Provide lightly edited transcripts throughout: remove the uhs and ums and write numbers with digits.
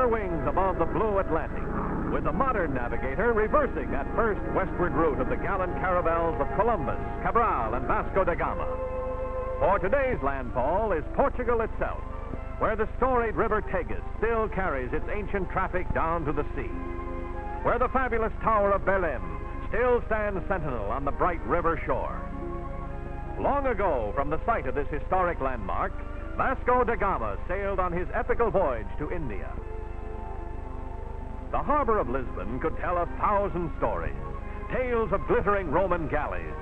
silver wings above the blue Atlantic, with the modern navigator reversing that first westward route of the gallant caravels of Columbus, Cabral, and Vasco da Gama. For today's landfall is Portugal itself, where the storied river Tagus still carries its ancient traffic down to the sea, where the fabulous Tower of Belém still stands sentinel on the bright river shore. Long ago, from the site of this historic landmark, Vasco da Gama sailed on his epical voyage to India. The harbor of Lisbon could tell 1,000 stories, tales of glittering Roman galleys,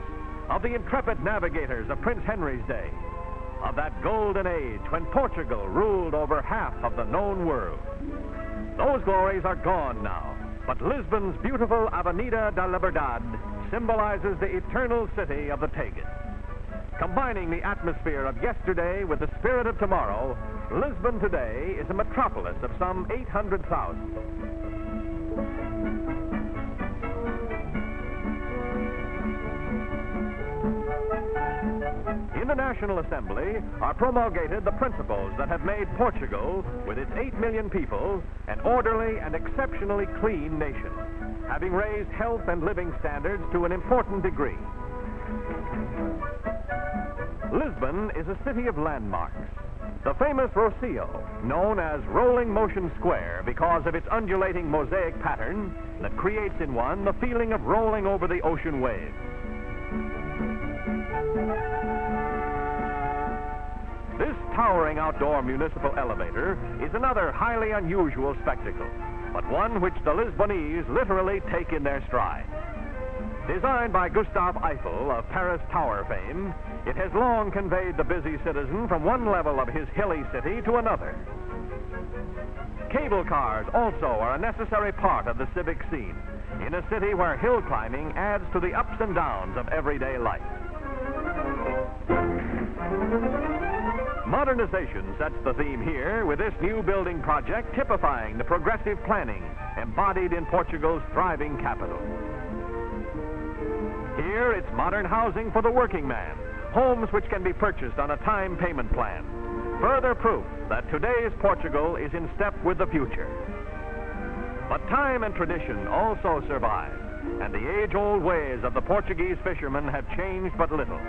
of the intrepid navigators of Prince Henry's day, of that golden age when Portugal ruled over half of the known world. Those glories are gone now, but Lisbon's beautiful Avenida da Liberdade symbolizes the eternal city of the Tagus. Combining the atmosphere of yesterday with the spirit of tomorrow, Lisbon today is a metropolis of some 800,000. In the National Assembly are promulgated the principles that have made Portugal, with its 8 million people, an orderly and exceptionally clean nation, having raised health and living standards to an important degree. Lisbon is a city of landmarks. The famous Rocio, known as Rolling Motion Square because of its undulating mosaic pattern that creates in one the feeling of rolling over the ocean waves. This towering outdoor municipal elevator is another highly unusual spectacle, but one which the Lisbonese literally take in their stride. Designed by Gustave Eiffel of Paris Tower fame, it has long conveyed the busy citizen from one level of his hilly city to another. Cable cars also are a necessary part of the civic scene in a city where hill climbing adds to the ups and downs of everyday life. Modernization sets the theme here, with this new building project typifying the progressive planning embodied in Portugal's thriving capital. Here, it's modern housing for the working man, homes which can be purchased on a time payment plan. Further proof that today's Portugal is in step with the future. But time and tradition also survive, and the age-old ways of the Portuguese fishermen have changed but little.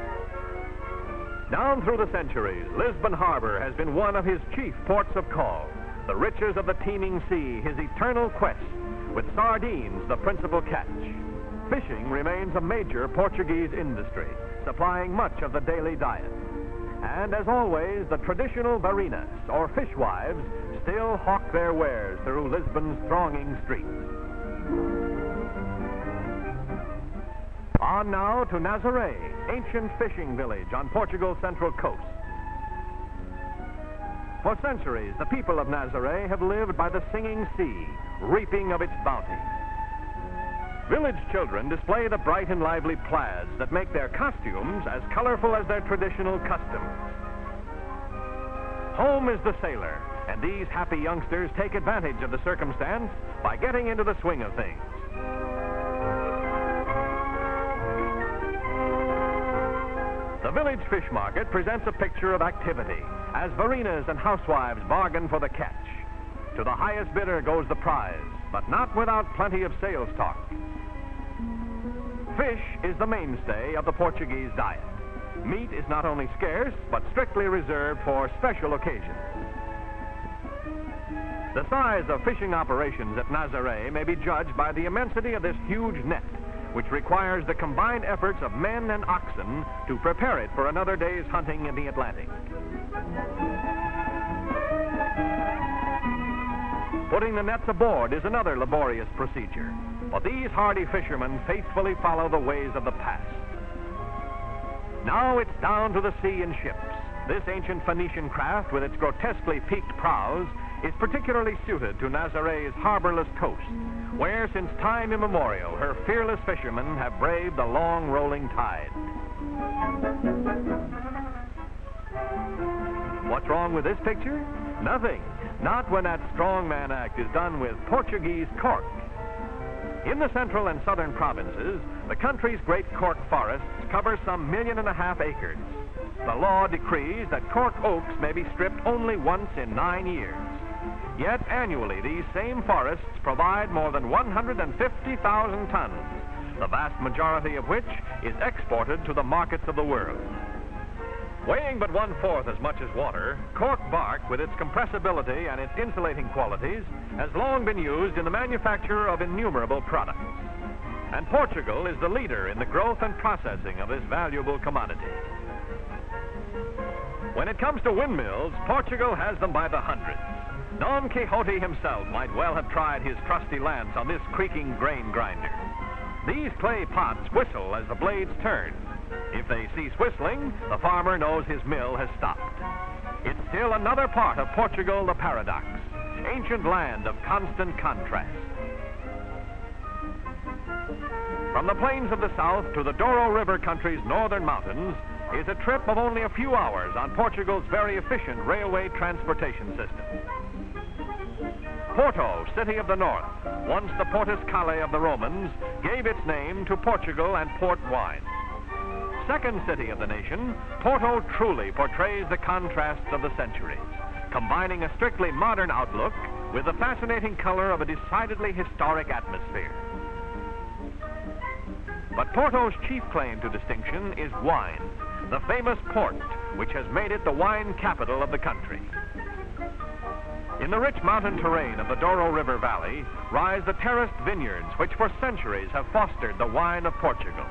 Down through the centuries, Lisbon Harbor has been one of his chief ports of call, the riches of the teeming sea his eternal quest, with sardines the principal catch. Fishing remains a major Portuguese industry, supplying much of the daily diet. And as always, the traditional varinas, or fishwives, still hawk their wares through Lisbon's thronging streets. On now to Nazaré, ancient fishing village on Portugal's central coast. For centuries, the people of Nazaré have lived by the singing sea, reaping of its bounty. Village children display the bright and lively plaids that make their costumes as colorful as their traditional customs. Home is the sailor, and these happy youngsters take advantage of the circumstance by getting into the swing of things. The village fish market presents a picture of activity as varinas and housewives bargain for the catch. To the highest bidder goes the prize, but not without plenty of sales talk. Fish is the mainstay of the Portuguese diet. Meat is not only scarce, but strictly reserved for special occasions. The size of fishing operations at Nazaré may be judged by the immensity of this huge net, which requires the combined efforts of men and oxen to prepare it for another day's hunting in the Atlantic. Putting the nets aboard is another laborious procedure, but these hardy fishermen faithfully follow the ways of the past. Now it's down to the sea in ships. This ancient Phoenician craft, with its grotesquely peaked prows, is particularly suited to Nazaré's harborless coast, where since time immemorial her fearless fishermen have braved the long rolling tide. What's wrong with this picture? Nothing. Not when that strongman act is done with Portuguese cork. In the central and southern provinces, the country's great cork forests cover some 1.5 million acres. The law decrees that cork oaks may be stripped only once in 9 years. Yet annually, these same forests provide more than 150,000 tons, the vast majority of which is exported to the markets of the world. Weighing but 1/4 as much as water, cork bark, with its compressibility and its insulating qualities, has long been used in the manufacture of innumerable products. And Portugal is the leader in the growth and processing of this valuable commodity. When it comes to windmills, Portugal has them by the hundreds. Don Quixote himself might well have tried his trusty lance on this creaking grain grinder. These clay pots whistle as the blades turn. If they cease whistling, the farmer knows his mill has stopped. It's still another part of Portugal, the paradox, ancient land of constant contrast. From the plains of the south to the Douro River country's northern mountains is a trip of only a few hours on Portugal's very efficient railway transportation system. Porto, city of the north, once the Portus Cale of the Romans, gave its name to Portugal and port wine. Second city of the nation, Porto truly portrays the contrasts of the centuries, combining a strictly modern outlook with the fascinating color of a decidedly historic atmosphere. But Porto's chief claim to distinction is wine, the famous port, which has made it the wine capital of the country. In the rich mountain terrain of the Douro River Valley rise the terraced vineyards which for centuries have fostered the wine of Portugal.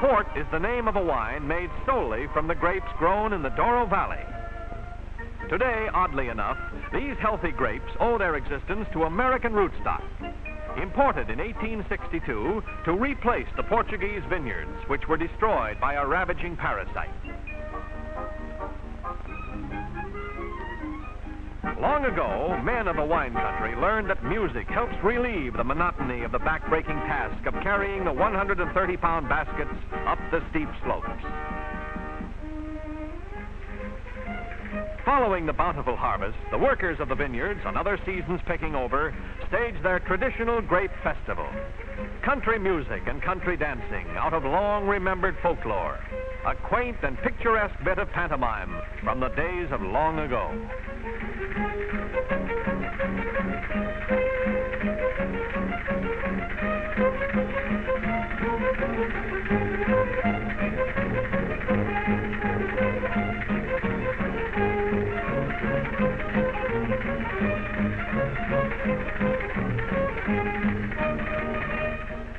Port is the name of a wine made solely from the grapes grown in the Douro Valley. Today, oddly enough, these healthy grapes owe their existence to American rootstock, imported in 1862 to replace the Portuguese vineyards, which were destroyed by a ravaging parasite. Long ago, men of the wine country learned that music helps relieve the monotony of the back-breaking task of carrying the 130-pound baskets up the steep slopes. Following the bountiful harvest, the workers of the vineyards, another season's picking over, stage their traditional grape festival. Country music and country dancing out of long-remembered folklore. A quaint and picturesque bit of pantomime from the days of long ago.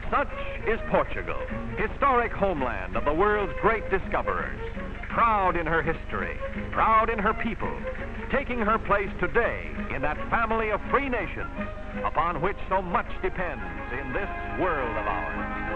Such is Portugal, historic homeland of the world's great discoverers, proud in her history, proud in her people, taking her place today in that family of free nations upon which so much depends in this world of ours.